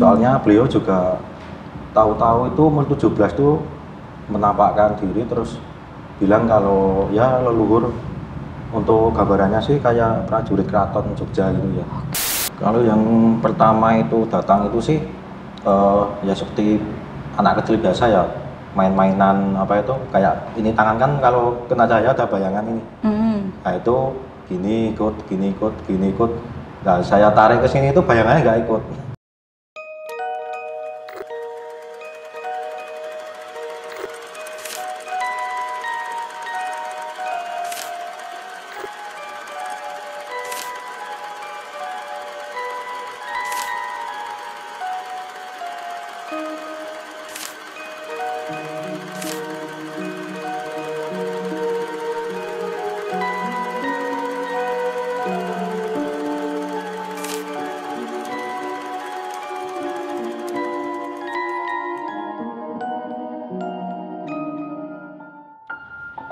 Soalnya beliau juga tahu-tahu itu umur 17 tuh menampakkan diri terus bilang kalau ya leluhur untuk gambarannya sih kayak prajurit keraton Jogja gitu ya. Kalau yang pertama itu datang itu sih ya seperti anak kecil biasa ya, main-mainan apa itu kayak ini tangan kan kalau kena cahaya ada bayangan ini. Nah itu gini ikut, gini ikut, gini ikut. Nah saya tarik ke sini itu bayangannya nggak ikut.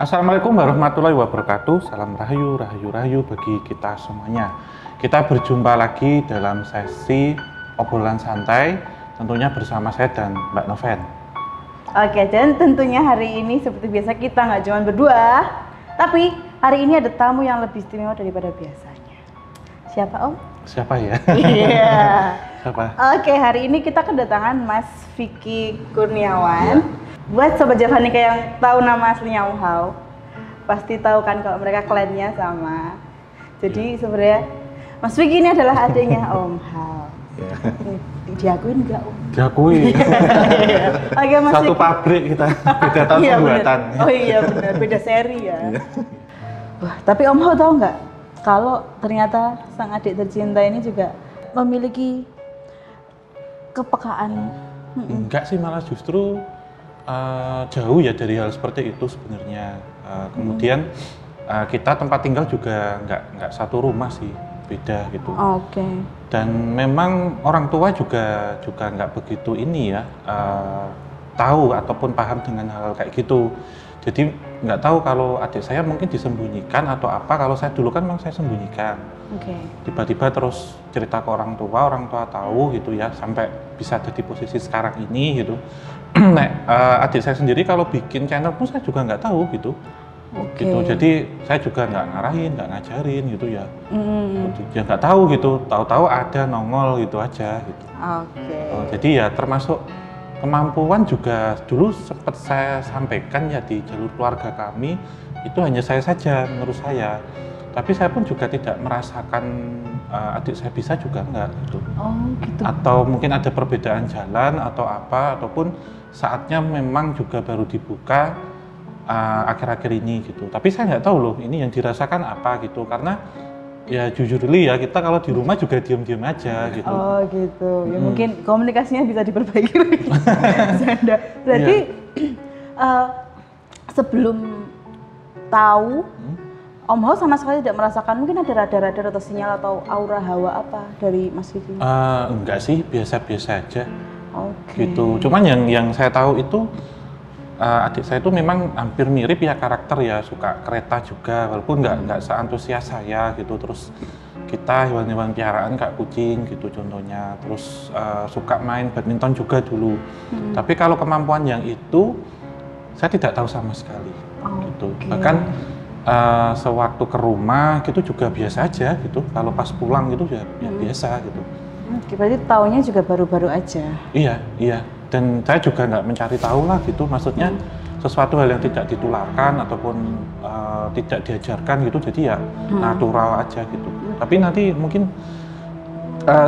Assalamualaikum warahmatullahi wabarakatuh. Salam rahayu, rahayu, rahayu bagi kita semuanya. Kita berjumpa lagi dalam sesi obrolan santai, tentunya bersama saya dan Mbak Noven. Oke, dan tentunya hari ini seperti biasa kita nggak cuma berdua, tapi hari ini ada tamu yang lebih istimewa daripada biasanya. Siapa Om? Siapa ya? Iya. Siapa? Oke, hari ini kita kedatangan Mas Vicky Kurniawan. Buat Sobat Javanika yang tahu nama aslinya Om Hao, pasti tahu kan kalau mereka klannya sama. Jadi sebenarnya Mas Vicky ini adalah adiknya Om Hao. Diakuin nggak Om? Diakui. Oke, Mas Satu Vicky. pabrik kita, beda tahun Iya, pembuatan. bener. Oh iya benar, beda seri ya. Wah, tapi Om Hao tahu nggak kalau ternyata sang adik tercinta ini juga memiliki kepekaan. Enggak sih, malah justru jauh ya dari hal seperti itu sebenarnya. Kemudian kita tempat tinggal juga nggak satu rumah sih, beda gitu. Oke. Dan memang orang tua juga nggak begitu ini ya, tahu ataupun paham dengan hal kayak gitu. Jadi nggak tahu kalau adik saya mungkin disembunyikan atau apa. Kalau saya dulu kan memang saya sembunyikan. Oke. Tiba-tiba terus cerita ke orang tua tahu gitu ya, sampai bisa ada di posisi sekarang ini gitu. Nah, adik saya sendiri kalau bikin channel pun saya juga nggak tahu gitu. Oke. Gitu. Jadi saya juga nggak ngarahin, nggak ngajarin gitu ya. Ya nggak tahu gitu, tahu-tahu ada nongol gitu aja gitu. Oke. Jadi ya termasuk kemampuan juga dulu sempat saya sampaikan ya di jalur keluarga kami, itu hanya saya saja menurut saya. Tapi saya pun juga tidak merasakan adik saya bisa juga enggak gitu. Oh gitu. Atau mungkin ada perbedaan jalan atau apa, ataupun saatnya memang juga baru dibuka akhir-akhir ini gitu. Tapi saya nggak tahu loh ini yang dirasakan apa gitu, karena ya jujur dulu ya, kita kalau di rumah juga diam-diam aja gitu. Oh gitu. Ya mungkin komunikasinya bisa diperbaiki lagi. Berarti sebelum tahu Om Hao sama sekali tidak merasakan mungkin ada radar-radar atau sinyal atau aura hawa apa dari Mas Vicky? Enggak sih, biasa-biasa aja. Oke. Gitu. Cuman yang saya tahu itu adik saya itu memang hampir mirip ya karakter ya, suka kereta juga, walaupun nggak seantusias saya gitu. Terus kita hewan-hewan piaraan kayak kucing gitu contohnya. Terus suka main badminton juga dulu. Tapi kalau kemampuan yang itu saya tidak tahu sama sekali. Gitu. Bahkan sewaktu ke rumah gitu juga biasa aja gitu. Kalau pas pulang gitu ya biasa gitu. Oke, berarti taunya juga baru-baru aja. Iya. Dan saya juga nggak mencari tahu lah gitu. Maksudnya sesuatu hal yang tidak ditularkan ataupun tidak diajarkan gitu. Jadi ya natural aja gitu. Tapi nanti mungkin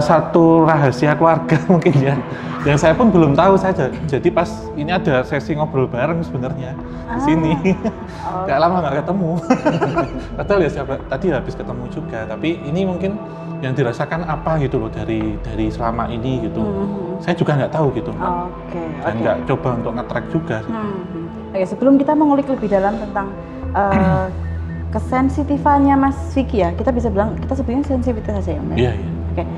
satu rahasia keluarga mungkin ya. Yang saya pun belum tahu saja. Jadi pas ini ada sesi ngobrol bareng sebenarnya di sini. Gak lama nggak ketemu. Padahal ya tadi habis ketemu juga. Tapi ini mungkin yang dirasakan apa gitu loh dari selama ini gitu. Saya juga nggak tahu gitu. Oke. Dan nggak coba untuk nge-track juga. Oke, sebelum kita mengulik lebih dalam tentang kesensitifannya Mas Vicky ya, kita bisa bilang kita sebutnya sensitivitas saja ya Mbak? Iya. Oke,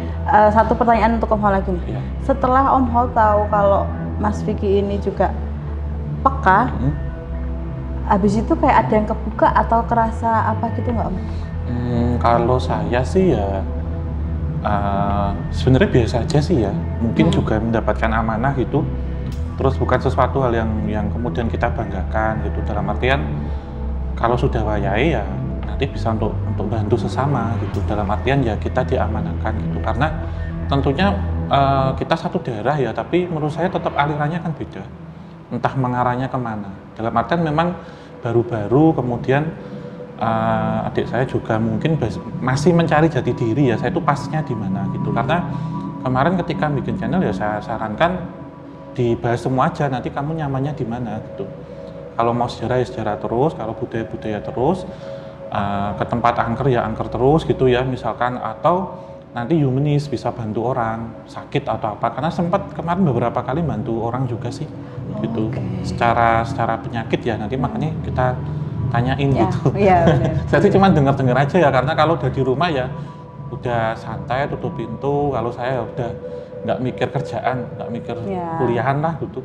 satu pertanyaan untuk Om Hao lagi nih. Iya. Setelah Om Hao tahu kalau Mas Vicky ini juga peka, habis itu kayak ada yang kebuka atau kerasa apa gitu nggak Om? Kalau saya sih ya Sebenarnya biasa aja sih ya, mungkin juga mendapatkan amanah gitu, terus bukan sesuatu hal yang kemudian kita banggakan gitu, dalam artian kalau sudah wayai ya nanti bisa untuk bantu sesama gitu, dalam artian ya kita diamanahkan gitu, karena tentunya kita satu daerah ya, tapi menurut saya tetap alirannya kan beda, entah mengarahnya kemana, dalam artian memang baru-baru kemudian adik saya juga mungkin masih mencari jati diri ya, saya itu pasnya di mana gitu, karena kemarin ketika bikin channel ya saya sarankan dibahas semua aja, nanti kamu nyamannya di mana gitu. Kalau mau sejarah ya sejarah terus, kalau budaya terus, ke tempat angker ya angker terus gitu ya misalkan, atau nanti humanis bisa bantu orang sakit atau apa, karena sempat kemarin beberapa kali bantu orang juga sih gitu, secara penyakit ya, nanti makanya kita tanyain gitu. Iya, Saya sih cuma dengar aja ya, karena kalau udah di rumah ya udah santai, tutup pintu, kalau saya udah nggak mikir kerjaan, nggak mikir kuliahan lah gitu.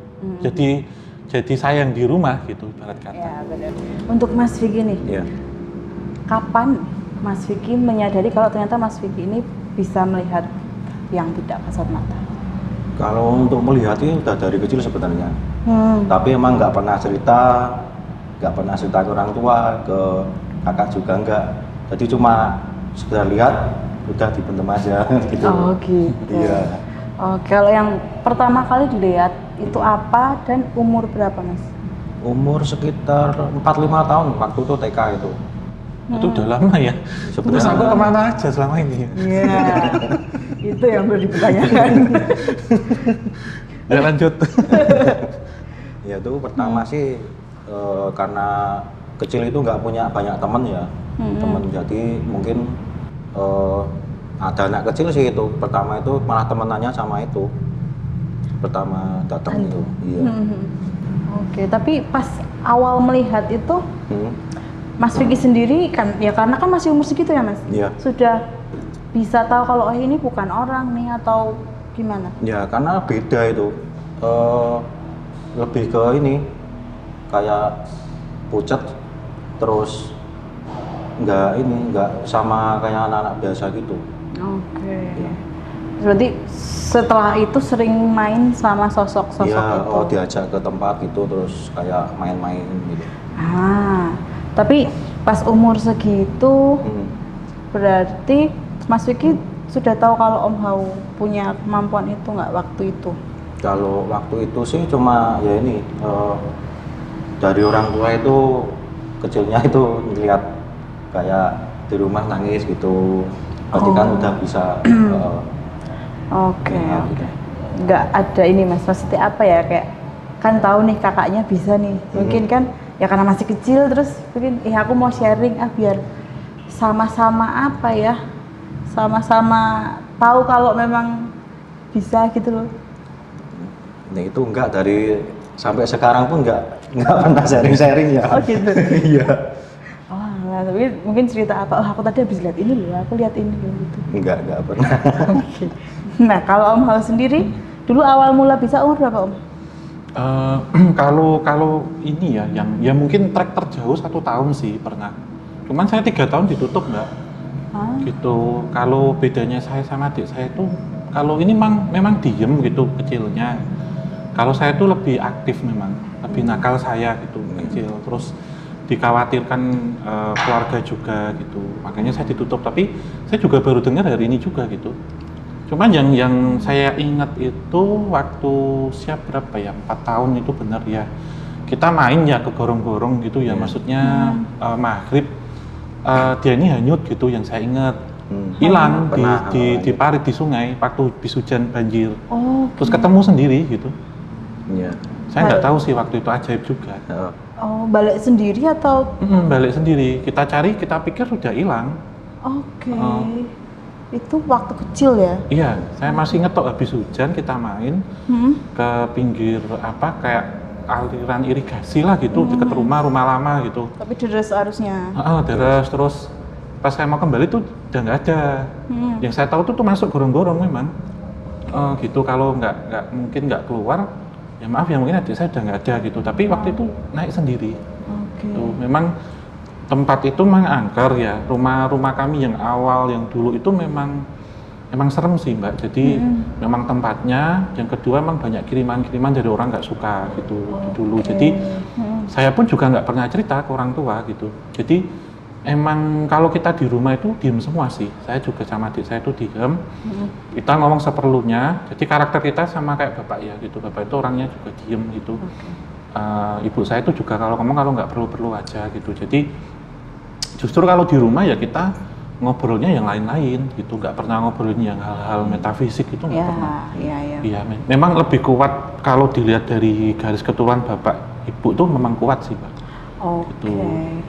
Jadi saya yang di rumah gitu, ibarat kata. Ya, benar. Untuk Mas Vicky nih, kapan Mas Vicky menyadari kalau ternyata Mas Vicky ini bisa melihat yang tidak kasat mata? Kalau untuk melihat itu udah dari kecil sebenarnya, tapi emang nggak pernah cerita ke orang tua, ke kakak juga enggak. Jadi cuma sekedar lihat, udah dipendem aja gitu. Oh gitu. Iya. Oh, kalau yang pertama kali dilihat itu apa dan umur berapa, Mas? Umur sekitar 4-5 tahun, waktu itu TK itu. Itu udah lama ya. Terus aku kemana aja selama ini? Iya, itu yang perlu dipertanyakan. Ya lanjut. Ya itu pertama sih karena kecil itu nggak punya banyak teman ya, teman, jadi mungkin ada anak kecil sih itu. Pertama itu malah temenannya sama itu. Pertama datang itu. Iya. Oke, tapi pas awal melihat itu Mas Vicky sendiri kan, ya karena kan masih umur segitu ya Mas? Iya. Sudah bisa tahu kalau oh ini bukan orang nih atau gimana? Ya karena beda itu, lebih ke ini, kayak pucat, terus nggak sama kayak anak-anak biasa gitu. Oke. Ya. Berarti setelah itu sering main sama sosok-sosok ya, itu? Diajak ke tempat gitu, terus kayak main-main gitu. Tapi pas umur segitu, berarti Mas Vicky sudah tahu kalau Om Hao punya kemampuan itu nggak waktu itu? Kalau waktu itu sih cuma ya ini, dari orang tua itu kecilnya itu ngeliat kayak di rumah nangis gitu, berarti kan udah bisa. Oke. Nggak ada ini Mas, maksudnya apa ya, kayak kan tahu nih kakaknya bisa nih, mungkin kan ya karena masih kecil, terus mungkin aku mau sharing biar sama-sama apa ya, sama-sama tahu kalau memang bisa gitu loh. Nah itu enggak, dari sampai sekarang pun enggak pernah sharing-sharing ya. Oh gitu. Iya. Oh, tapi mungkin cerita apa? Oh aku tadi habis lihat ini loh, aku lihat ini loh gitu. Enggak pernah. Oke. Nah kalau Om Hao sendiri dulu awal mula bisa umur berapa Om? Kalau ini ya, yang mungkin trek terjauh 1 tahun sih pernah. Cuman saya 3 tahun ditutup Mbak. Gitu. Kalau bedanya saya sama adik saya itu, kalau ini memang diem gitu kecilnya. Kalau saya itu lebih aktif memang, lebih nakal saya gitu kecil. Terus dikhawatirkan keluarga juga gitu. Makanya saya ditutup. Tapi saya juga baru dengar hari ini juga gitu. Cuman yang saya ingat itu waktu berapa ya, 4 tahun itu benar ya. Kita main ya ke gorong-gorong gitu ya, maksudnya maghrib dia ini hanyut gitu yang saya ingat. Hilang di parit di sungai waktu habis hujan banjir. Terus ketemu sendiri gitu. Iya. Saya nggak tahu sih waktu itu ajaib juga. Oh, balik sendiri atau? Balik sendiri. Kita cari, kita pikir sudah hilang. Oke. Itu waktu kecil ya? Iya, saya masih inget habis hujan kita main ke pinggir apa kayak aliran irigasi lah gitu, dekat rumah lama gitu. Tapi deres arusnya? Deres, terus pas saya mau kembali tuh udah nggak ada. Yang saya tahu tuh masuk gorong-gorong memang. Gitu, kalau nggak mungkin nggak keluar, ya maaf ya mungkin adik saya udah nggak ada gitu. Tapi waktu itu naik sendiri. Tuh, memang tempat itu memang angker ya, rumah kami yang awal yang dulu itu memang emang serem sih Mbak. Jadi memang tempatnya, yang kedua emang banyak kiriman-kiriman dari orang nggak suka gitu dulu. Jadi saya pun juga nggak pernah cerita ke orang tua gitu. Jadi emang kalau kita di rumah itu diem semua sih. Saya juga sama adik saya itu diem. Kita ngomong seperlunya. Jadi karakter kita sama kayak bapak ya gitu. Bapak itu orangnya juga diem gitu. Ibu saya itu juga kalau ngomong kalau nggak perlu-perlu aja gitu. Jadi justru kalau di rumah ya kita ngobrolnya yang lain-lain gitu, nggak pernah ngobrolin yang hal-hal metafisik itu nggak pernah. Iya, memang lebih kuat kalau dilihat dari garis keturunan bapak ibu tuh memang kuat sih Pak.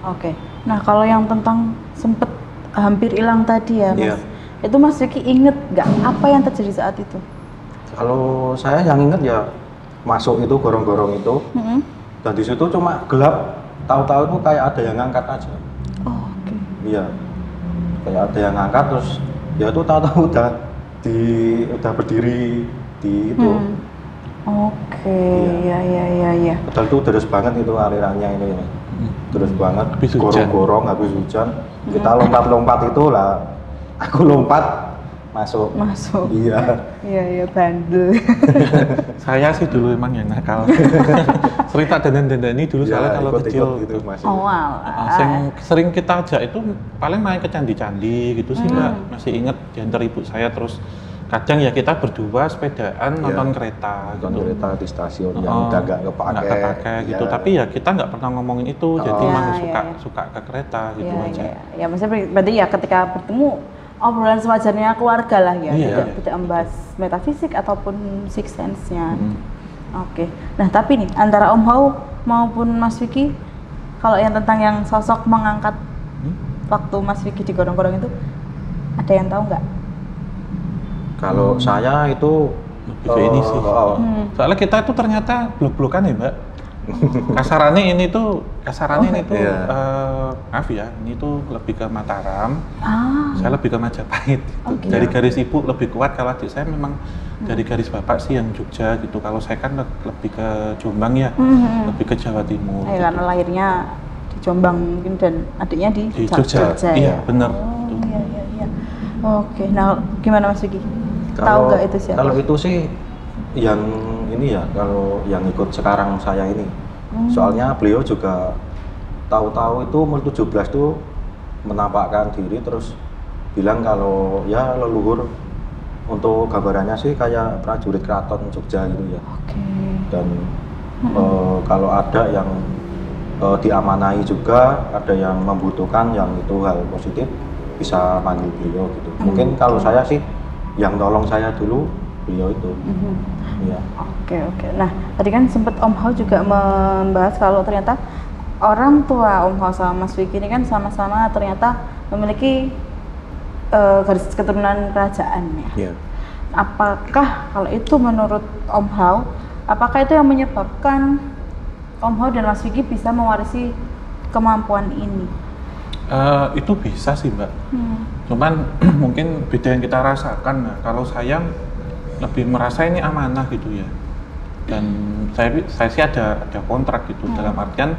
Oke. Nah kalau yang tentang sempet hampir hilang tadi ya Mas, itu Mas Vicky inget nggak apa yang terjadi saat itu? Kalau saya yang inget ya masuk itu gorong-gorong itu, dan di situ cuma gelap, tahu-tahu itu kayak ada yang ngangkat aja. Iya. Kayak ada yang ngangkat terus ya itu tahu-tahu udah berdiri di itu. Iya. Padahal itu deras banget itu alirannya ini. Deras banget, gorong-gorong habis hujan. Kita lompat-lompat itu lah. Aku lompat masuk. Iya bandel. Saya sih dulu emang yang nakal. Cerita dandan-dandani dulu soalnya kalau kecil gitu. Sering kita ajak itu paling main ke candi-candi gitu sih Mbak. Masih inget diantar ibu saya, terus kadang ya kita berdua sepedaan nonton kereta gitu. Nonton kereta di stasiun yang udah nggak kepake gitu. Tapi ya kita nggak pernah ngomongin itu, jadi masih suka ke kereta gitu aja. Ya maksudnya berarti ya ketika bertemu obrolan sewajarnya keluarga lah ya, tidak membahas metafisik ataupun sixth sense-nya. Oke. Nah tapi nih antara Om Hao maupun Mas Vicky, kalau yang tentang yang sosok mengangkat waktu Mas Vicky di gorong-gorong itu, ada yang tahu nggak? Kalau saya itu ini sih. Soalnya kita itu ternyata blok-blokan ya Mbak. Kasarannya ini tuh maaf ya, ini tuh lebih ke Mataram, saya lebih ke Majapahit gitu. Dari garis ibu lebih kuat, kalau adik saya memang dari garis bapak sih yang Jogja gitu. Kalau saya kan lebih ke Jombang ya, lebih ke Jawa Timur gitu. Karena lahirnya di Jombang mungkin dan adiknya di Jogja. Iya benar. Iya. Oke, nah gimana Mas Vicky? Tahu nggak itu siapa? Kalau itu sih yang ini ya, kalau yang ikut sekarang saya ini, soalnya beliau juga tahu-tahu itu umur 17 tuh menampakkan diri terus bilang kalau ya leluhur untuk gambarannya sih kayak prajurit keraton Jogja gitu ya. Dan kalau ada yang diamanahi juga, ada yang membutuhkan yang itu hal positif, bisa panggil beliau gitu. Mungkin kalau saya sih yang tolong saya dulu beliau itu. Iya. Oke. Nah, tadi kan sempat Om Hao juga membahas kalau ternyata orang tua Om Hao sama Mas Vicky ini kan sama-sama ternyata memiliki garis keturunan kerajaan ya. Iya. Apakah kalau itu menurut Om Hao, apakah itu yang menyebabkan Om Hao dan Mas Vicky bisa mewarisi kemampuan ini? Itu bisa sih Mbak. Cuman mungkin beda yang kita rasakan. Nah, kalau saya lebih merasa ini amanah gitu ya, dan saya sih ada kontrak gitu, dalam artian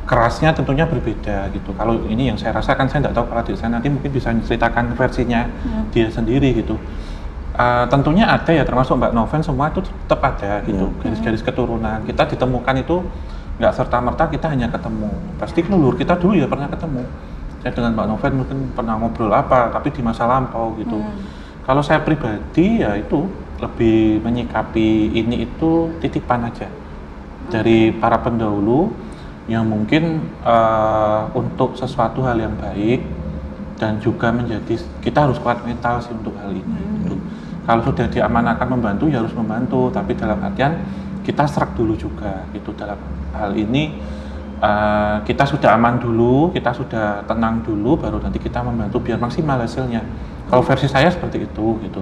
kerasnya tentunya berbeda gitu. Kalau ini yang saya rasakan, saya tidak tahu kalau adik saya nanti mungkin bisa menceritakan versinya dia sendiri gitu. Tentunya ada ya, termasuk Mbak Noven, semua itu tetap ada gitu, garis-garis keturunan kita ditemukan itu nggak serta-merta kita hanya ketemu, pasti leluhur kita dulu ya pernah ketemu. Saya dengan Mbak Noven mungkin pernah ngobrol apa, tapi di masa lampau gitu. Kalau saya pribadi ya itu lebih menyikapi ini itu titipan aja dari para pendahulu yang mungkin untuk sesuatu hal yang baik, dan juga menjadi kita harus kuat mental sih untuk hal ini. Gitu. Kalau sudah diamanahkan membantu ya harus membantu, tapi dalam artian kita serak dulu juga gitu dalam hal ini. Kita sudah aman dulu, kita sudah tenang dulu, baru nanti kita membantu biar maksimal hasilnya. Kalau versi saya seperti itu gitu.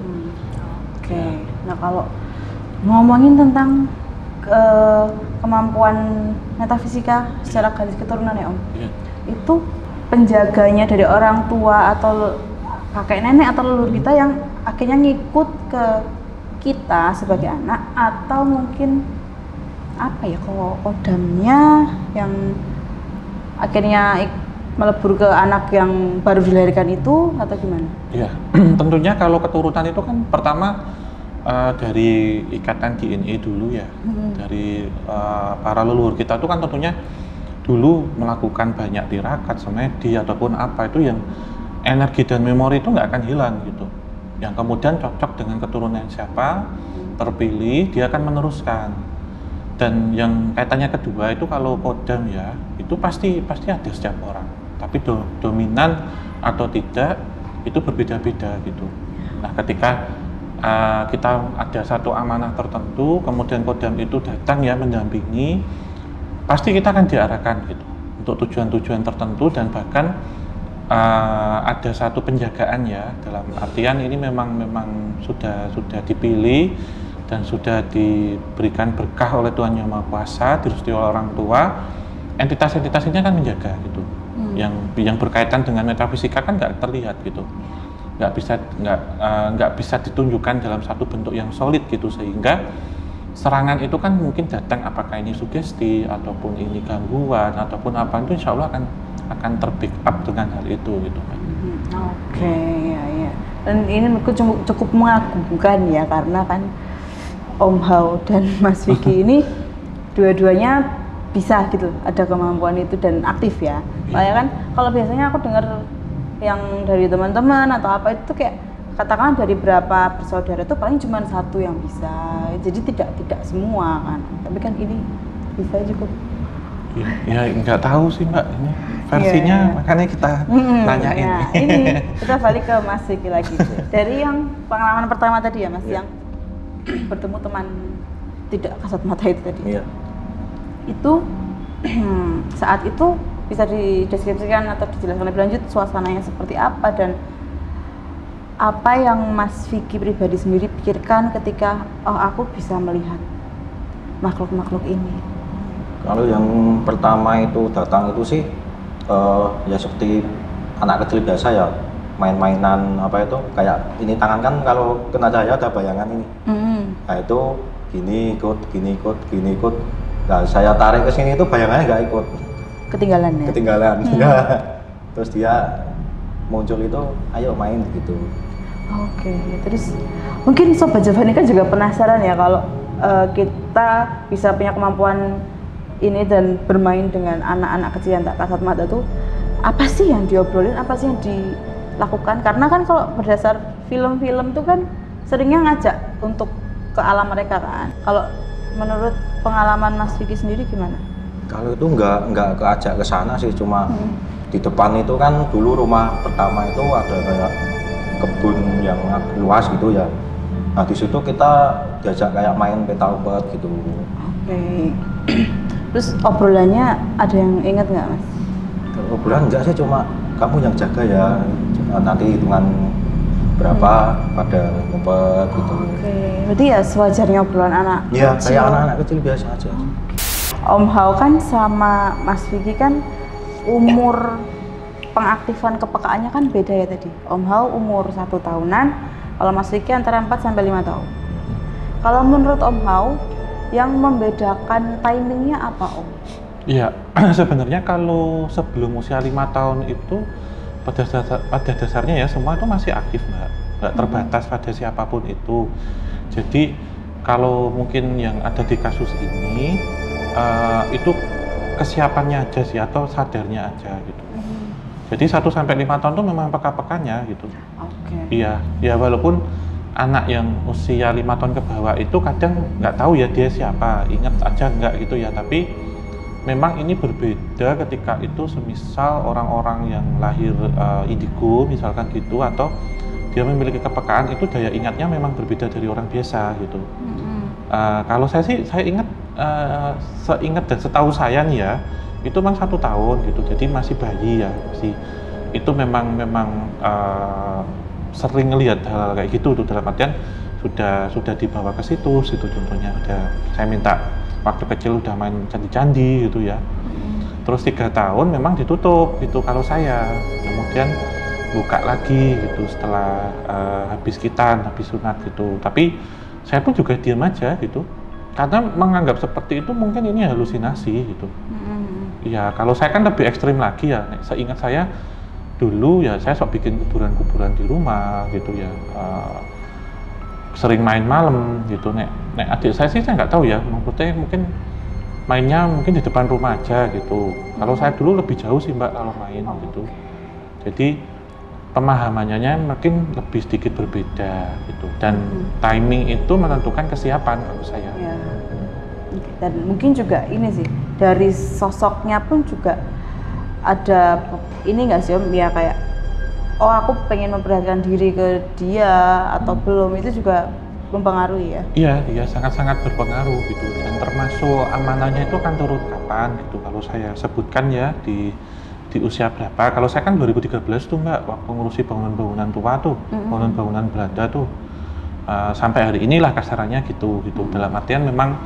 Oke. Nah kalau ngomongin tentang kemampuan metafisika secara garis keturunan ya Om, itu penjaganya dari orang tua atau kakek nenek atau leluhur kita yang akhirnya ngikut ke kita sebagai anak, atau mungkin apa ya, kalau kodamnya yang akhirnya melebur ke anak yang baru dilahirkan itu atau gimana? Iya, tentunya kalau keturunan itu kan pertama dari ikatan DNA dulu ya, dari para leluhur kita itu kan tentunya dulu melakukan banyak tirakat, semedi ataupun apa itu yang energi dan memori itu nggak akan hilang gitu. Yang kemudian cocok dengan keturunan siapa, terpilih, dia akan meneruskan. Dan yang kaitannya kedua itu kalau kodam ya, itu pasti ada setiap orang. Tapi dominan atau tidak itu berbeda-beda gitu. Nah, ketika kita ada satu amanah tertentu, kemudian kodam itu datang ya mendampingi, pasti kita akan diarahkan gitu untuk tujuan-tujuan tertentu dan bahkan ada satu penjagaan ya, dalam artian ini memang sudah dipilih dan sudah diberikan berkah oleh Tuhan Yang Maha Kuasa, direstui oleh orang tua. Entitas-entitas ini akan menjaga gitu. Yang berkaitan dengan metafisika kan nggak terlihat gitu, nggak bisa ditunjukkan dalam satu bentuk yang solid gitu, sehingga serangan itu kan mungkin datang apakah ini sugesti ataupun ini gangguan ataupun apa itu insya Allah akan terpick up dengan hal itu gitu kan. Oke, ya. Dan ini menurutku cukup mengagumkan ya, karena kan Om Hao dan Mas Vicky ini dua-duanya bisa gitu, ada kemampuan itu dan aktif ya. Kayak kan kalau biasanya aku dengar yang dari teman-teman atau apa itu kayak katakan dari berapa bersaudara itu paling cuma satu yang bisa, jadi tidak semua kan, tapi kan ini bisa cukup. Ya nggak tahu sih Mbak, ini versinya makanya kita nanyain. Nah, ini kita balik ke Mas Vicky lagi dari yang pengalaman pertama tadi ya Mas, yang bertemu teman tidak kasat mata itu tadi. Itu saat itu bisa dideskripsikan atau dijelaskan lebih lanjut suasananya seperti apa dan apa yang Mas Vicky pribadi sendiri pikirkan ketika aku bisa melihat makhluk-makhluk ini? Kalau yang pertama itu datang itu sih ya seperti anak kecil biasa ya, main-mainan apa itu, kayak ini tangan kan kalau kena cahaya ada bayangan ini. Nah itu gini ikut. Nah saya tarik ke sini itu bayangannya nggak ikut. Ketinggalan. Terus dia muncul itu, ayo main gitu. Oke, terus mungkin Sobat Javani kan juga penasaran ya kalau kita bisa punya kemampuan ini dan bermain dengan anak-anak kecil yang tak kasat mata tuh, apa sih yang diobrolin, apa sih yang dilakukan? Karena kan kalau berdasar film-film tuh kan seringnya ngajak untuk ke alam mereka kan. Kalau menurut pengalaman Mas Vicky sendiri gimana? Kalau itu nggak keajak ke sana sih, cuma di depan itu kan dulu rumah pertama itu ada kayak kebun yang luas gitu ya. Nah di situ kita diajak kayak main peta umpet gitu. Oke. Terus obrolannya ada yang ingat nggak Mas? Obrolan enggak sih, cuma kamu yang jaga ya, nanti hitungan berapa pada ngumpet gitu. Oke, berarti ya sewajarnya obrolan anak ya, kecil. kayak anak-anak kecil biasa aja. Om Hao kan sama Mas Vicky kan umur pengaktifan kepekaannya kan beda ya tadi. Om Hao umur 1 tahunan, kalau Mas Vicky antara 4 sampai 5 tahun. Kalau menurut Om Hao, yang membedakan timingnya apa Om? Iya, sebenarnya kalau sebelum usia 5 tahun itu pada dasarnya ya semua itu masih aktif Mbak, nggak terbatas pada siapapun itu. Jadi kalau mungkin yang ada di kasus ini itu kesiapannya aja sih atau sadarnya aja gitu. Jadi 1 sampai 5 tahun itu memang peka-pekanya gitu. Iya, ya walaupun anak yang usia 5 tahun ke bawah itu kadang nggak tahu ya dia siapa, ingat aja nggak gitu ya, tapi memang ini berbeda ketika itu semisal orang-orang yang lahir indigo misalkan gitu, atau dia memiliki kepekaan itu daya ingatnya memang berbeda dari orang biasa gitu. Kalau saya sih, saya ingat seingat dan setahu saya nih ya, itu memang 1 tahun gitu, jadi masih bayi ya, masih itu memang sering ngelihat hal kayak gitu tuh, dalam artian sudah dibawa ke situ contohnya, saya minta waktu kecil udah main candi-candi gitu ya. Terus 3 tahun memang ditutup gitu kalau saya, kemudian buka lagi gitu setelah habis khitan, habis sunat gitu. Tapi saya pun juga diam aja gitu, karena menganggap seperti itu mungkin ini halusinasi gitu. Ya kalau saya kan lebih ekstrim lagi ya. Seingat saya dulu ya saya sok bikin kuburan-kuburan di rumah gitu ya. Sering main malam gitu. Nek adik saya sih saya nggak tahu ya. Maksudnya mungkin mainnya mungkin di depan rumah aja gitu. Kalau saya dulu lebih jauh sih Mbak kalau main gitu. Jadi pemahamannya mungkin lebih sedikit berbeda gitu. Dan timing itu menentukan kesiapan kalau saya. Ya. Dan mungkin juga ini sih dari sosoknya pun juga ada ini nggak sih Om, ya kayak oh aku pengen memperhatikan diri ke dia atau belum, itu juga mempengaruhi ya? Iya sangat-sangat berpengaruh gitu. Dan termasuk amanahnya itu akan turun kapan gitu. Kalau saya sebutkan ya di usia berapa. Kalau saya kan 2013 tuh Mbak, waktu ngurusi bangunan-bangunan tua tuh, bangunan-bangunan Belanda tuh. Sampai hari inilah kasarannya gitu. Dalam artian memang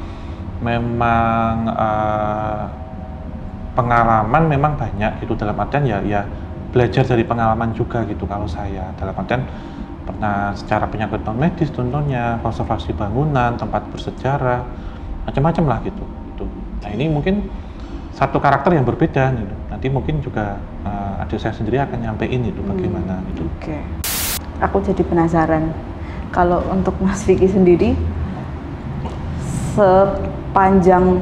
pengalaman memang banyak gitu, dalam artian ya belajar dari pengalaman juga gitu. Kalau saya dalam artian pernah secara penyakit non medis contohnya, konservasi bangunan, tempat bersejarah, macam-macam lah gitu. Nah ini mungkin satu karakter yang berbeda gitu. Nanti mungkin juga adik saya sendiri akan nyampein itu bagaimana gitu. Oke. Aku jadi penasaran kalau untuk Mas Vicky sendiri sepanjang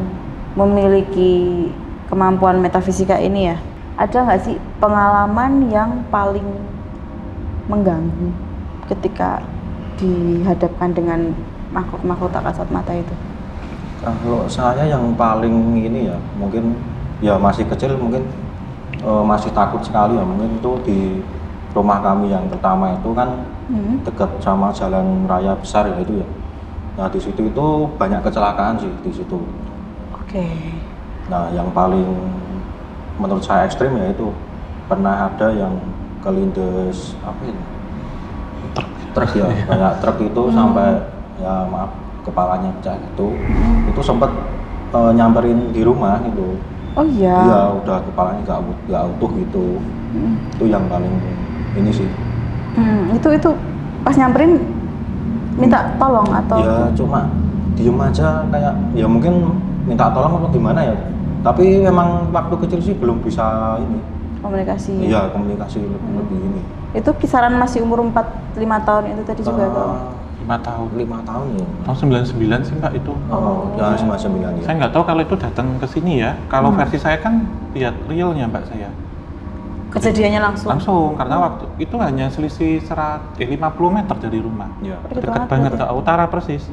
memiliki kemampuan metafisika ini ya, ada nggak sih pengalaman yang paling mengganggu ketika dihadapkan dengan makhluk-makhluk tak kasat mata itu? Kalau saya yang paling ini ya, mungkin ya masih kecil, mungkin masih takut sekali ya. Mungkin itu di rumah kami yang pertama itu kan dekat sama jalan raya besar ya itu ya. Nah di situ itu banyak kecelakaan sih di situ. Oke. Nah yang paling menurut saya ekstrim ya itu pernah ada yang kelindes apa ini? Truk ya, banyak truk itu sampai ya maaf kepalanya pecah gitu. Itu sempat nyamperin di rumah gitu. Oh iya. Iya udah kepalanya nggak utuh gitu. Itu yang paling ini sih. Itu pas nyamperin minta tolong atau? Ya cuma diem aja kayak ya mungkin minta tolong atau gimana ya. Tapi memang waktu kecil sih belum bisa ini. Komunikasi. Iya komunikasi lebih ini. Itu kisaran masih umur 4-5 tahun itu tadi juga atau? 5 tahun. 5 tahun ya. Tahun 99 sih Mbak itu. Ya 99 ya. Saya nggak tahu kalau itu datang ke sini ya. Kalau versi saya kan lihat realnya Mbak saya. Kejadiannya langsung? Karena waktu itu hanya selisih 50 meter dari rumah. Iya. Dekat banget ke utara persis.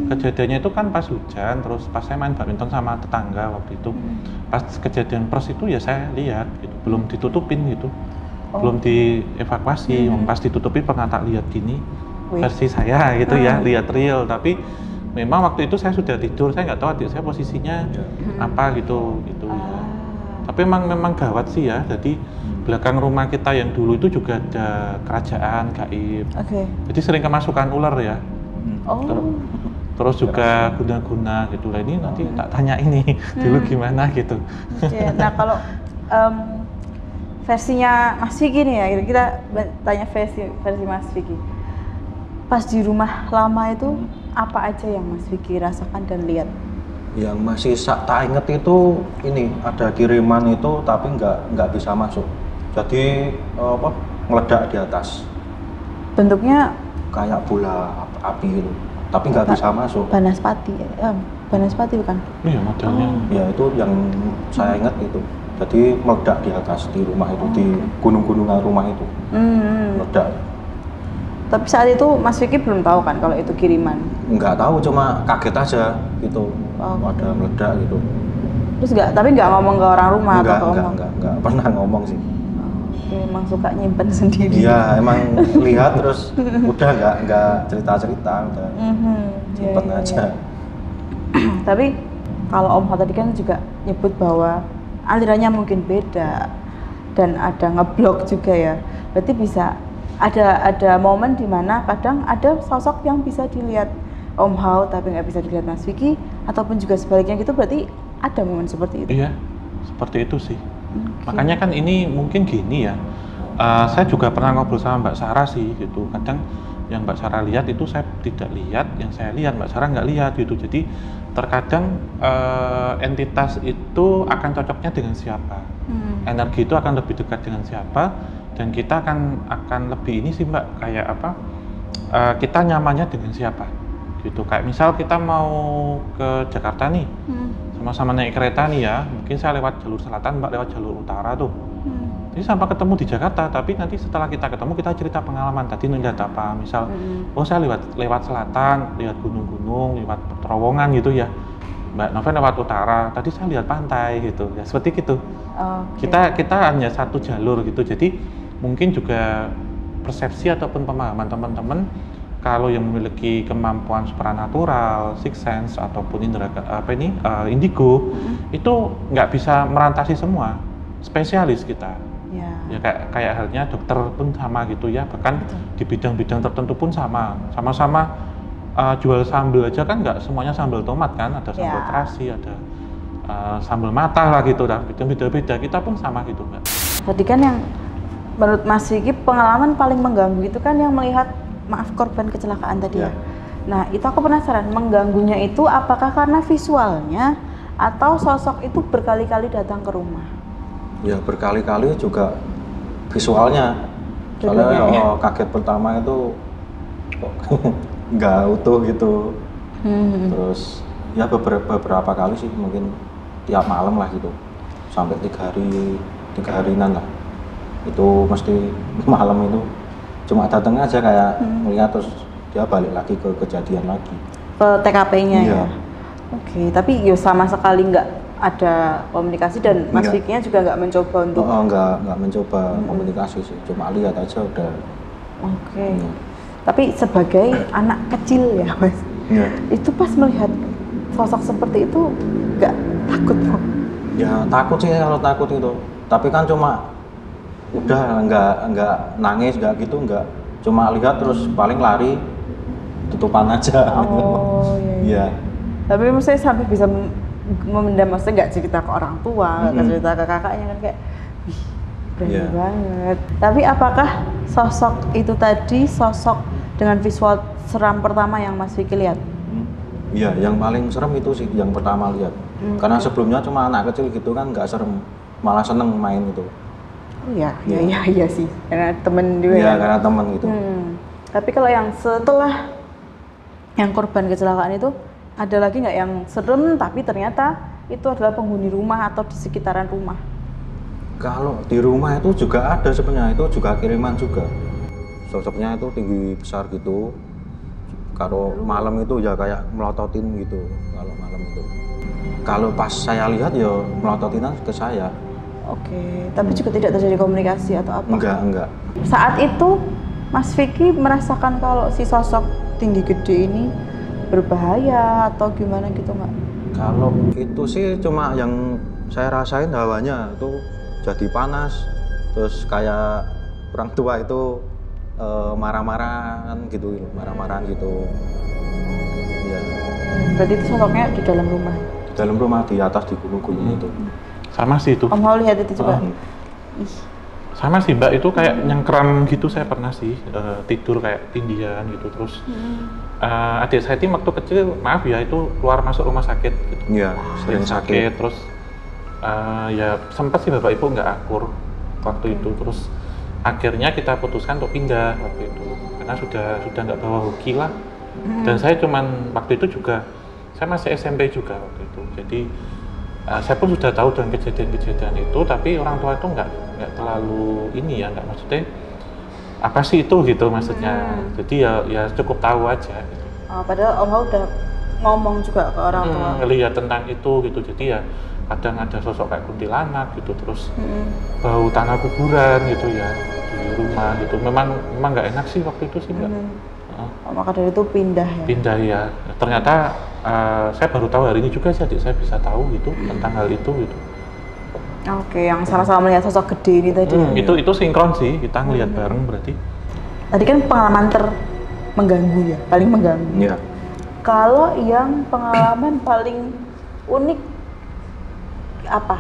Kejadiannya itu kan pas hujan, terus pas saya main badminton sama tetangga waktu itu. Pas kejadian pers itu ya saya lihat gitu, belum ditutupin gitu. Belum dievakuasi, pas ditutupin pernah tak lihat gini. Versi saya gitu ya, lihat real, tapi memang waktu itu saya sudah tidur, saya nggak tahu adik saya posisinya apa gitu ya. Tapi memang gawat sih ya. Jadi belakang rumah kita yang dulu itu juga ada kerajaan gaib. Jadi sering kemasukan ular ya. Terus juga guna-guna gitu lah. Ini nanti tak tanya ini dulu gimana gitu. Nah kalau versinya Mas Vicky nih ya, kita tanya versi Mas Vicky. Pas di rumah lama itu apa aja yang Mas Vicky rasakan dan lihat? Yang masih tak inget itu ini ada kiriman itu tapi nggak bisa masuk. Jadi meledak di atas. Bentuknya kayak bola api itu, tapi nggak bisa masuk. Banaspati, Banaspati bukan? Iya modelnya. Ya itu yang saya ingat itu. Jadi meledak di atas di rumah itu, di gunung-gunungan rumah itu meledak. Tapi saat itu Mas Vicky belum tahu kan kalau itu kiriman? Nggak tahu, cuma kaget aja gitu. Ada meledak gitu. Terus tapi nggak ngomong ke orang rumah atau ke omong? Nggak pernah ngomong sih. Emang suka nyimpen sendiri. Iya, emang lihat terus udah nggak cerita-cerita, udah simpen aja. Tapi kalau Om Ho tadi kan juga nyebut bahwa alirannya mungkin beda dan ada ngeblok juga ya. Berarti bisa ada momen di mana kadang ada sosok yang bisa dilihat Om Ho tapi nggak bisa dilihat Mas Vicky, ataupun juga sebaliknya gitu. Berarti ada momen seperti itu? Iya, seperti itu sih. Makanya kan ini mungkin gini ya, Saya juga pernah ngobrol sama Mbak Sarah sih gitu. Kadang yang Mbak Sarah lihat itu saya tidak lihat, yang saya lihat Mbak Sarah nggak lihat gitu. Jadi terkadang entitas itu akan cocoknya dengan siapa, energi itu akan lebih dekat dengan siapa, dan kita akan lebih ini sih Mbak, kayak apa? Kita nyamannya dengan siapa gitu. Kayak misal kita mau ke Jakarta nih, sama-sama naik kereta nih ya, mungkin saya lewat jalur selatan, Mbak lewat jalur utara tuh. Jadi sampai ketemu di Jakarta, tapi nanti setelah kita ketemu kita cerita pengalaman tadi ngeliat apa, misal oh saya lewat selatan, lihat gunung-gunung, lewat terowongan gitu ya. Mbak Noven lewat utara, tadi saya lihat pantai gitu, ya seperti gitu. Kita hanya satu jalur gitu, jadi mungkin juga persepsi ataupun pemahaman teman-teman kalau yang memiliki kemampuan supranatural, sixth sense ataupun indera indigo itu nggak bisa merantasi semua, spesialis kita. Ya kayak halnya dokter pun sama gitu ya, bahkan di bidang-bidang tertentu pun sama-sama jual sambal aja kan nggak semuanya sambal tomat kan, ada sambal terasi, ada sambal matah lah gitu, dan beda-beda, kita pun sama gitu Mbak. Tadi kan yang menurut Mas Vicky pengalaman paling mengganggu itu kan yang melihat korban kecelakaan tadi ya. Nah itu aku penasaran, mengganggunya itu apakah karena visualnya atau sosok itu berkali-kali datang ke rumah? Ya berkali-kali juga visualnya, soalnya kaget pertama itu kok nggak utuh gitu. Terus ya beberapa kali sih, mungkin tiap malam lah gitu, sampai 3 harian lah. Itu mesti malam itu cuma datang aja kayak melihat, terus dia balik lagi ke kejadian lagi. Ke TKP-nya ya? Oke, tapi ya sama sekali nggak ada komunikasi dan Mas Vicky-nya juga nggak mencoba untuk? Nggak mencoba komunikasi sih, cuma lihat aja udah. Oke. Tapi sebagai anak kecil ya Mas, itu pas melihat sosok seperti itu nggak takut kok? Ya takut sih kalau takut itu, tapi kan cuma udah nggak nangis nggak gitu, nggak, cuma lihat terus paling lari tutupan aja. Iya. Tapi maksudnya sampai bisa memendam, maksudnya nggak cerita ke orang tua, nggak cerita ke kakaknya kan, kayak wih berani banget. Tapi apakah sosok itu tadi sosok dengan visual seram pertama yang Mas Vicky lihat? Iya, yang paling serem itu sih yang pertama lihat. Karena sebelumnya cuma anak kecil gitu kan nggak serem, malah seneng main itu. Oh iya sih, karena temen juga. Iya, karena temen gitu. Tapi kalau yang setelah yang korban kecelakaan itu, ada lagi nggak yang serem tapi ternyata itu adalah penghuni rumah atau di sekitaran rumah? Kalau di rumah itu juga ada sebenarnya, itu juga kiriman juga. Sosoknya itu tinggi besar gitu. Kalau malam itu ya kayak melototin gitu. Kalau malam itu. Kalau pas saya lihat ya melototinan ke saya. Oke, tapi juga tidak terjadi komunikasi atau apa? Enggak. Saat itu Mas Vicky merasakan kalau si sosok tinggi gede ini berbahaya atau gimana gitu nggak? Kalau itu sih cuma yang saya rasain hawanya itu jadi panas, terus kayak orang tua itu marah-marahan gitu. Ya. Berarti itu sosoknya di dalam rumah? Di dalam rumah, di atas di gunung-gunung itu. Sama sih itu. Om mau lihat itu juga? Sama sih Mbak, itu kayak nyengkram gitu, saya pernah sih tidur kayak tindian gitu. Terus adik saya itu waktu kecil, maaf ya, itu keluar masuk rumah sakit gitu. Iya, sering sakit. Terus ya sempat sih Bapak Ibu nggak akur waktu itu. Terus akhirnya kita putuskan untuk pindah waktu itu, karena sudah nggak bawa hoki lah. Dan saya cuman waktu itu juga, saya masih SMP juga waktu itu. Jadi saya pun sudah tahu dengan kejadian-kejadian itu, tapi orang tua itu nggak terlalu ini ya, nggak, maksudnya apa sih itu gitu maksudnya. Jadi ya cukup tahu aja gitu. Padahal Om udah ngomong juga ke orang tua. Lihat tentang itu gitu. Jadi ya kadang ada sosok kayak kuntilanak gitu, terus bau tanah kuburan gitu ya di rumah gitu. Memang nggak enak sih waktu itu sih Mbak. Maka dari itu pindah ya. Ternyata saya baru tahu hari ini juga sih, adik saya bisa tahu gitu tentang hal itu gitu. Oke, yang sama-sama melihat sosok gede ini tadi. Itu sinkron sih, kita ngelihat bareng berarti. Tadi kan pengalaman mengganggu ya, paling mengganggu. Iya. Kalau yang pengalaman paling unik apa?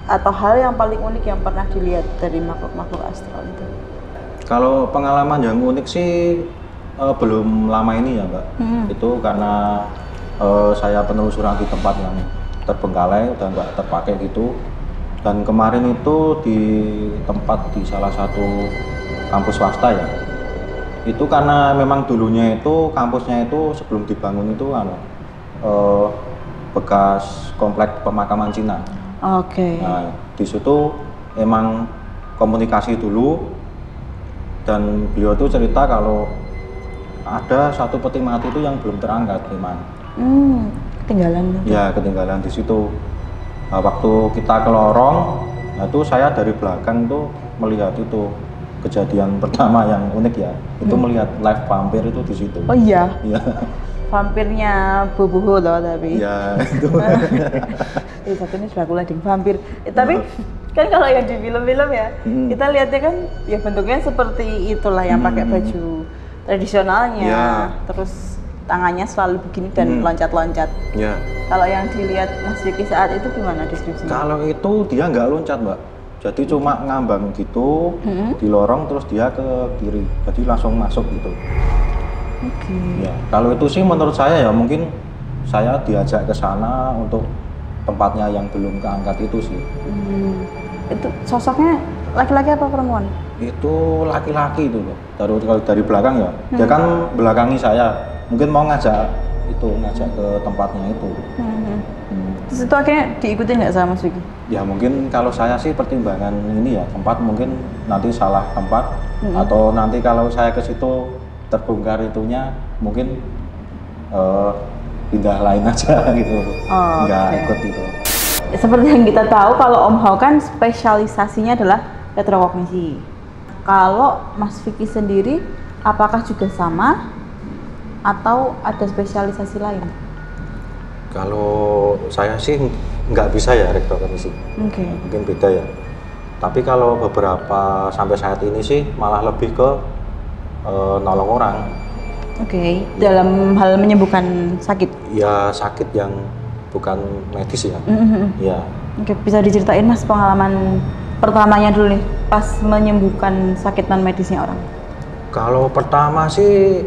atau hal yang paling unik yang pernah dilihat dari makhluk-makhluk astral itu? Kalau pengalaman yang unik sih belum lama ini ya Mbak. Itu karena saya penelusuran di tempat yang terbengkalai udah nggak terpakai gitu. Dan kemarin itu di tempat di salah satu kampus swasta ya. Itu karena memang dulunya itu kampusnya itu sebelum dibangun itu bekas komplek pemakaman Cina. Oke. Nah, di situ emang komunikasi dulu dan beliau tuh cerita kalau ada satu peti mati itu yang belum terangkat gimana. Ketinggalan. Ya, ketinggalan di situ. Nah, waktu kita ke lorong, nah itu saya dari belakang tuh melihat itu kejadian pertama yang unik ya. Itu melihat live vampir itu di situ. Oh iya. Iya. Vampirnya Boboho loh tapi. Iya, itu. Satu ini sudah lading vampir. Tapi kan kalau yang di film-film ya, kita lihatnya kan ya bentuknya seperti itulah yang pakai baju tradisionalnya, terus tangannya selalu begini dan loncat-loncat. Ya. Kalau yang dilihat Mas Vicky saat itu gimana deskripsinya? Kalau itu dia nggak loncat Mbak, jadi cuma ngambang gitu di lorong terus dia ke kiri, jadi langsung masuk gitu. Oke. Ya, kalau itu sih menurut saya ya mungkin saya diajak ke sana untuk tempatnya yang belum keangkat itu sih. Itu sosoknya laki-laki apa perempuan? Itu laki-laki itu loh. Kalau dari belakang ya, dia kan belakangi saya. Mungkin mau ngajak ke tempatnya itu. Terus itu akhirnya diikutin nggak sama Mas Vicky? Ya mungkin kalau saya sih pertimbangan ini ya tempat mungkin nanti salah tempat atau nanti kalau saya ke situ terbongkar itunya mungkin pindah lain aja gitu. Nggak ikut itu. Seperti yang kita tahu kalau Om Hao kan spesialisasinya adalah retrokognisi. Kalau Mas Vicky sendiri apakah juga sama atau ada spesialisasi lain? Kalau saya sih nggak bisa ya retrokognisi. Mungkin beda ya. Tapi kalau beberapa sampai saat ini sih malah lebih ke nolong orang. Dalam hal menyembuhkan sakit? Ya sakit yang bukan medis ya. Ya. Bisa diceritain Mas pengalaman pertamanya dulu nih pas menyembuhkan sakit non medisnya orang? Kalau pertama sih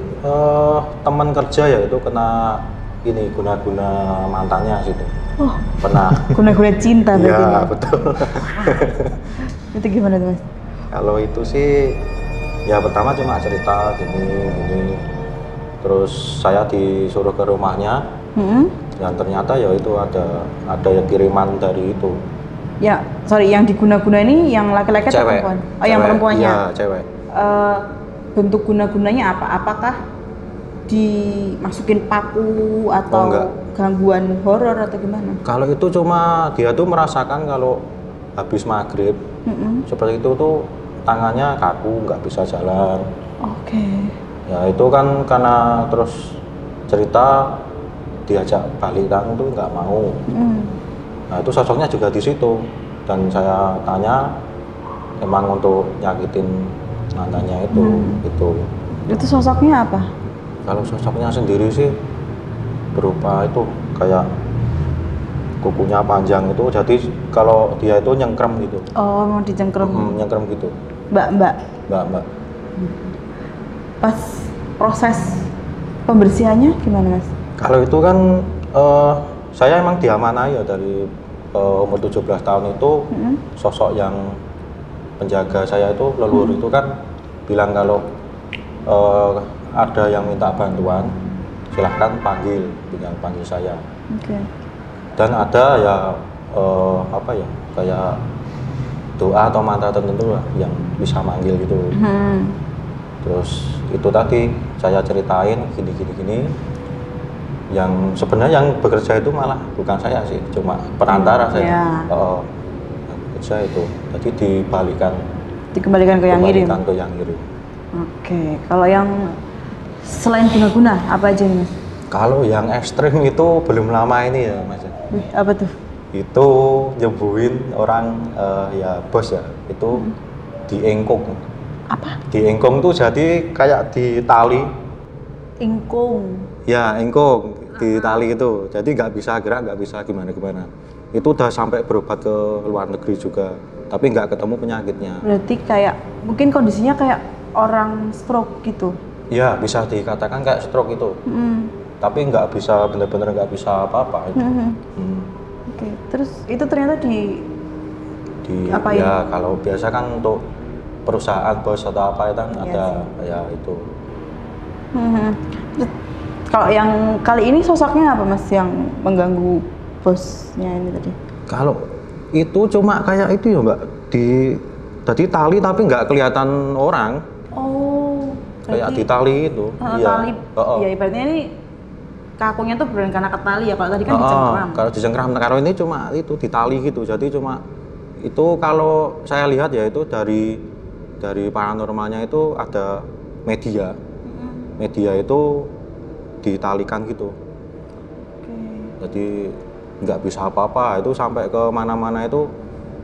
teman kerja ya itu kena ini guna-guna mantannya situ. Oh, pernah. Guna-guna cinta berarti. Iya betul. Itu gimana tuh Mas? Kalau itu sih ya pertama cuma cerita gini. Terus saya disuruh ke rumahnya. Dan ternyata ya itu ada yang kiriman dari itu. Ya, sorry, yang diguna-guna ini yang laki-laki atau perempuan? Oh, yang perempuannya? Iya, cewek. Bentuk guna-gunanya apa? Apakah dimasukin paku atau gangguan horor atau gimana? Kalau itu cuma dia tuh merasakan kalau habis maghrib seperti itu tuh tangannya kaku, nggak bisa jalan. Ya itu kan karena terus cerita diajak balik kan itu nggak mau. Nah itu sosoknya juga di situ dan saya tanya emang untuk nyakitin mantannya itu gitu. Itu sosoknya apa? Kalau sosoknya sendiri sih berupa itu kayak kukunya panjang itu, jadi kalau dia itu nyengkrem gitu. Oh, mau dicengkrem? Nyengkrem gitu. Mbak. Pas proses pembersihannya gimana Mas? Kalau itu kan saya emang diamanai ya dari umur 17 tahun itu sosok yang penjaga saya itu leluhur itu kan bilang kalau ada yang minta bantuan silahkan tinggal panggil saya. Dan ada ya kayak doa atau mantra tertentu lah yang bisa manggil gitu. Terus itu tadi saya ceritain gini. Yang sebenarnya yang bekerja itu malah bukan saya sih, cuma perantara saya. Yang bekerja itu, jadi dikembalikan ke yang ngirim. Kalau yang selain guna-guna apa aja nih Mas? Kalau yang ekstrim itu belum lama ini ya Mas. Apa tuh? Itu nyembuhin orang ya bos ya, itu diengkung. Apa? Diengkung tuh jadi kayak di tali. Engkung. Ya engkung di tali itu, jadi nggak bisa gerak, nggak bisa gimana. itu udah sampai berobat ke luar negeri juga, tapi nggak ketemu penyakitnya. Berarti kayak mungkin kondisinya kayak orang stroke gitu. Ya bisa dikatakan kayak stroke itu, tapi nggak bisa bener-bener nggak bisa apa-apa itu. Oke, terus itu ternyata di apain? Ya kalau biasa kan untuk perusahaan bos atau apa itu kan Iya ada ya itu. Terus, kalau yang kali ini sosoknya apa Mas yang mengganggu bosnya ini tadi? Kalau itu cuma kayak itu ya Mbak, tadi tali tapi nggak kelihatan orang. Oh, Kayak di tali itu. Tali. Ya ibaratnya ini kakunya tuh beneran karena ketali ya. Kalau tadi kan dicengkram. Kalau dicengkram, kalau ini cuma itu di tali gitu. Jadi cuma itu kalau saya lihat ya itu dari paranormalnya itu ada media. Media itu ditalikan gitu. Jadi nggak bisa apa-apa, itu sampai ke mana-mana itu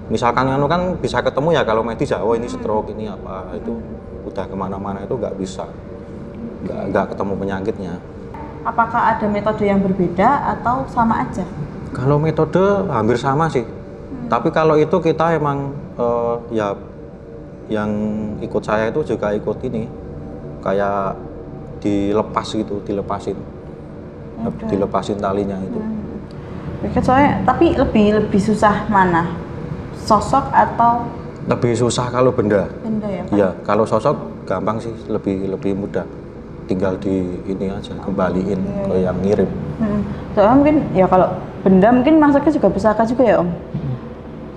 misalkan kan bisa ketemu ya kalau medis ya, oh ini stroke ini apa, itu udah kemana-mana itu nggak bisa, nggak ketemu penyakitnya. Apakah ada metode yang berbeda atau sama aja? Kalau metode hampir sama sih, tapi kalau itu kita emang ya yang ikut saya itu juga ikut ini kayak dilepasin talinya itu. Soalnya, tapi lebih susah mana? Sosok atau? Lebih susah kalau benda. Benda ya Pak? Iya, kalau sosok gampang sih, lebih mudah. Tinggal di ini aja, kembaliin ke yang ngirim. Soalnya mungkin ya kalau benda mungkin masaknya juga pusaka juga ya Om?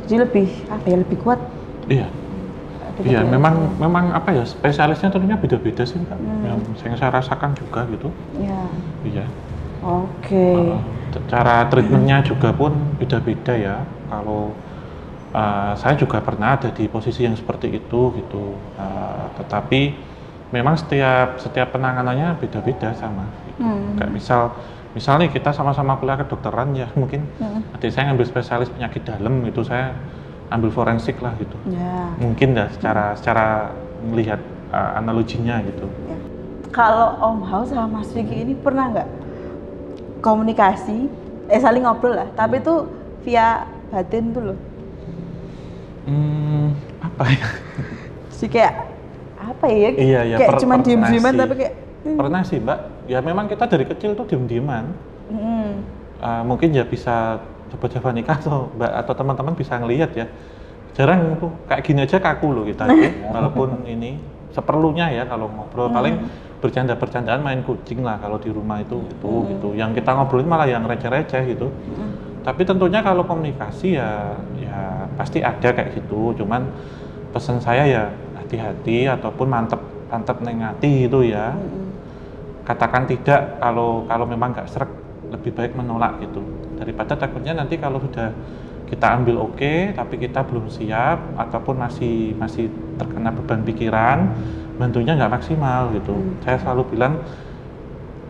Jadi lebih kuat. Iya. Iya, memang apa ya, spesialisnya tentunya beda-beda sih Mbak. Yang saya rasakan juga gitu. Iya. Iya. Oke. Cara treatmentnya juga pun beda-beda ya. Kalau saya juga pernah ada di posisi yang seperti itu gitu. Tetapi memang setiap penanganannya beda-beda sama. Gitu. Kayak misalnya kita sama-sama kuliah kedokteran ya mungkin adik saya ngambil spesialis penyakit dalam itu, saya ambil forensik lah gitu. Ya. Mungkin dah secara melihat analoginya gitu. Ya. Kalau Om Hao sama Mas Vicky ini pernah nggak komunikasi, saling ngobrol lah, tapi itu via batin tuh loh. Apa ya? Sih kayak apa ya? Iya, kayak cuma diem-dieman tapi kayak pernah sih Mbak. Ya memang kita dari kecil tuh diem-dieman. Mungkin ya bisa coba-coba nikah atau Mbak atau teman-teman bisa ngelihat ya. Jarang tuh kayak gini aja kaku loh kita tuh. Walaupun ini seperlunya ya kalau ngobrol paling bercanda-bercandaan main kucing lah kalau di rumah itu gitu. Yang kita ngobrolin malah yang receh-receh gitu. Tapi tentunya kalau komunikasi ya pasti ada kayak gitu. Cuman pesan saya ya hati-hati ataupun mantep neng hati gitu ya. Katakan tidak kalau memang nggak srek, lebih baik menolak gitu. Daripada takutnya nanti kalau sudah kita ambil oke, tapi kita belum siap ataupun masih terkena beban pikiran, bantunya nggak maksimal gitu. Saya selalu bilang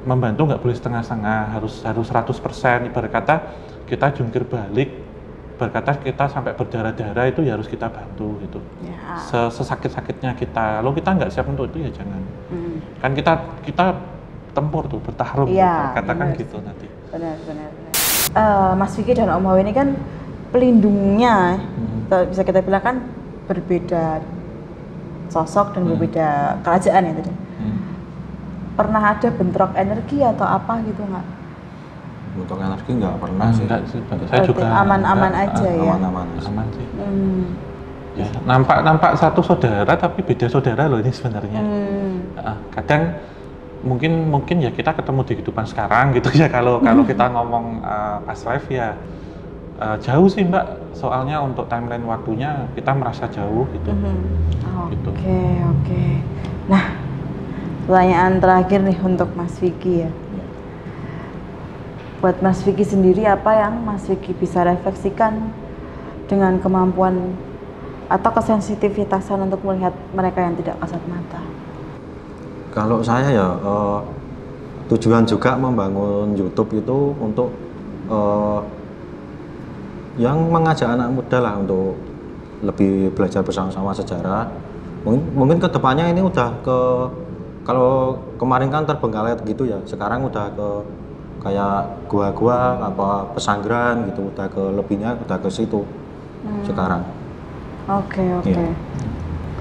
membantu nggak boleh setengah-setengah, harus 100%. Ibarat kata kita jungkir balik, berkata kita sampai berdarah-darah itu ya harus kita bantu gitu. Ya. Sesakit-sakitnya kita, kalau kita nggak siap untuk itu ya jangan. Kan kita tempur tuh, bertarung ya, gitu. Katakan gitu nanti. Benar. Mas Vicky dan Om Hao ini kan pelindungnya, bisa kita bilang kan berbeda sosok dan berbeda kerajaan ya tadi. Pernah ada bentrok energi atau apa gitu nggak? Bentrok energi nggak pernah sih. Enggak sih, saya juga aman-aman aja ya. Aman sih. Ya, nampak satu saudara tapi beda saudara loh ini sebenarnya. Kadang mungkin ya kita ketemu di kehidupan sekarang gitu ya, kalau kita ngomong past life ya jauh sih Mbak, soalnya untuk timeline waktunya kita merasa jauh gitu. Oke. Nah, pertanyaan terakhir nih untuk Mas Vicky ya. Buat Mas Vicky sendiri, apa yang Mas Vicky bisa refleksikan dengan kemampuan atau kesensitivitasan untuk melihat mereka yang tidak kasat mata? Kalau saya ya tujuan juga membangun YouTube itu untuk yang mengajak anak muda lah untuk lebih belajar bersama-sama sejarah. Mungkin kedepannya ini udah kalau kemarin kan terbengkalai gitu ya, sekarang udah ke kayak gua-gua apa pesanggrahan gitu, udah ke lebihnya udah ke situ sekarang. Oke. Iya.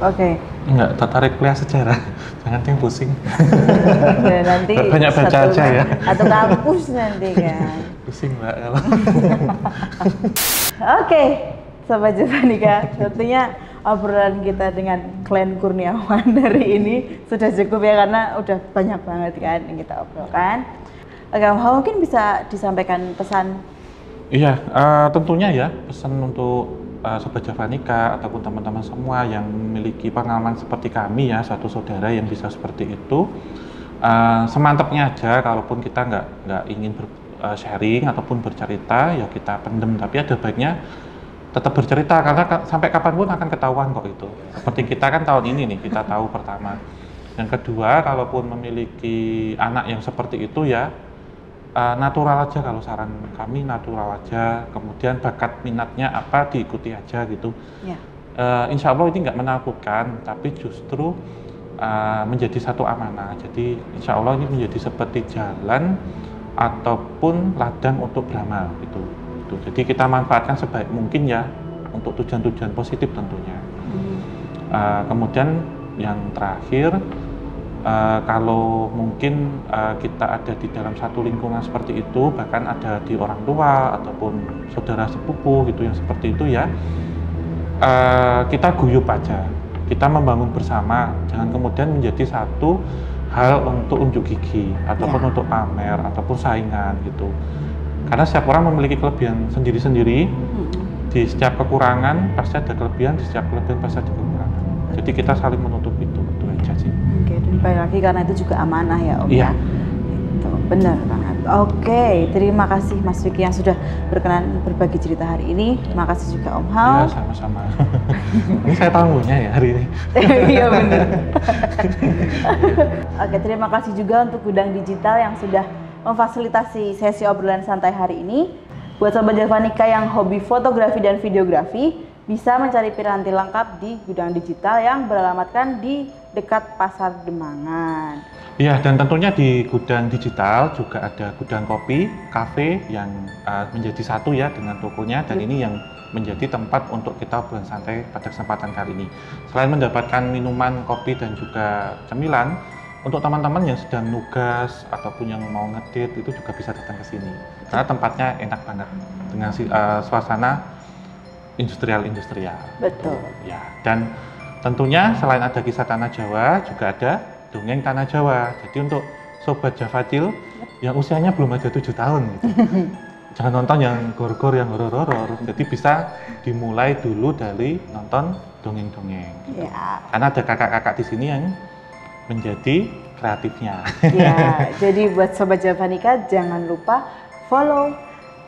Oke. Enggak tertarik kuliah sejarah, jangan yang pusing. Dan nanti Banyak baca satu- aja ya. Atau kampus nanti kan. Pusing mbak kalau. Oke, Sobat Javanika, tentunya obrolan kita dengan klan Kurniawan hari ini sudah cukup ya, karena udah banyak banget kan yang kita obrolkan. Oke, mungkin bisa disampaikan pesan. Iya, tentunya ya pesan untuk Sobat Javanika ataupun teman-teman semua yang memiliki pengalaman seperti kami ya, satu saudara yang bisa seperti itu, semantapnya aja. Kalaupun kita nggak ingin sharing ataupun bercerita, ya kita pendem, tapi ada baiknya tetap bercerita, karena sampai kapanpun akan ketahuan kok itu. Seperti kita kan tahun ini nih, kita tahu pertama. Yang kedua, kalaupun memiliki anak yang seperti itu ya, natural aja, kalau saran kami natural aja, kemudian bakat minatnya apa diikuti aja gitu. Ya. Insya Allah ini nggak menakutkan, tapi justru menjadi satu amanah. Jadi insya Allah ini menjadi seperti jalan ataupun ladang untuk beramal gitu. Jadi kita manfaatkan sebaik mungkin ya untuk tujuan-tujuan positif tentunya. Kemudian yang terakhir, kalau mungkin kita ada di dalam satu lingkungan seperti itu, bahkan ada di orang tua ataupun saudara sepupu gitu yang seperti itu ya, kita guyup aja, kita membangun bersama, jangan kemudian menjadi satu hal untuk unjuk gigi ataupun untuk pamer ataupun saingan gitu. Karena setiap orang memiliki kelebihan sendiri-sendiri. Di setiap kekurangan pasti ada kelebihan, di setiap kelebihan pasti ada kekurangan. Jadi kita saling menutup itu aja sih. Oke, dan balik lagi karena itu juga amanah ya Om. Iya. Ya. Itu benar banget. Oke, terima kasih Mas Vicky yang sudah berkenan berbagi cerita hari ini. Terima kasih juga Om Hao. Iya, sama-sama. Ini saya tamunya ya hari ini. Iya benar. Oke, terima kasih juga untuk Gudang Digital yang sudah memfasilitasi sesi obrolan santai hari ini. Buat Sobat Javanika yang hobi fotografi dan videografi, bisa mencari piranti lengkap di Gudang Digital yang beralamatkan di dekat Pasar Demangan. Iya, dan tentunya di Gudang Digital juga ada gudang kopi, kafe yang menjadi satu ya dengan tokonya, dan ini yang menjadi tempat untuk kita obrolan santai pada kesempatan kali ini. Selain mendapatkan minuman, kopi, dan juga cemilan, untuk teman-teman yang sedang nugas ataupun yang mau ngedit itu juga bisa datang ke sini. Karena tempatnya enak banget dengan suasana industrial. Betul. Ya, dan tentunya selain ada kisah tanah Jawa, juga ada dongeng tanah Jawa. Jadi untuk Sobat Javacil yang usianya belum ada 7 tahun gitu. Jangan nonton yang gor-gor, yang horor-horor. Jadi bisa dimulai dulu dari nonton dongeng-dongeng. Ya. Karena ada kakak-kakak di sini yang menjadi kreatifnya. Ya, jadi buat Sobat Javanika jangan lupa follow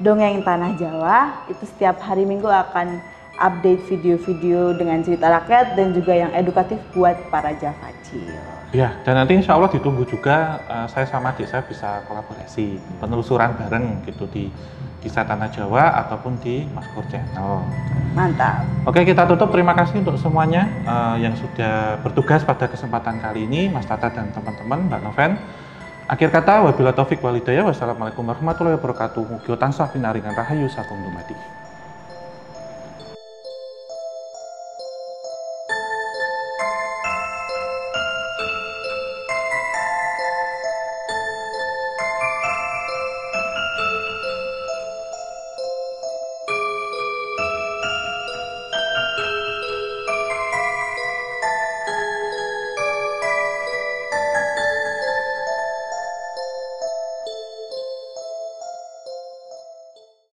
Dongeng Tanah Jawa. Itu setiap hari Minggu akan update video-video dengan cerita rakyat dan juga yang edukatif buat para Javacil. Ya, dan nanti insya Allah ditunggu juga saya sama adik saya bisa kolaborasi, penelusuran bareng gitu di Kisah Tanah Jawa ataupun di Maskur Channel. Mantap. Oke, kita tutup. Terima kasih untuk semuanya yang sudah bertugas pada kesempatan kali ini, Mas Tata dan teman-teman, Mbak Noven. Akhir kata, wabillahi taufik wal hidayah. Wassalamualaikum warahmatullahi wabarakatuh. Mugi tansah pinaringan rahayu sakum dumadi.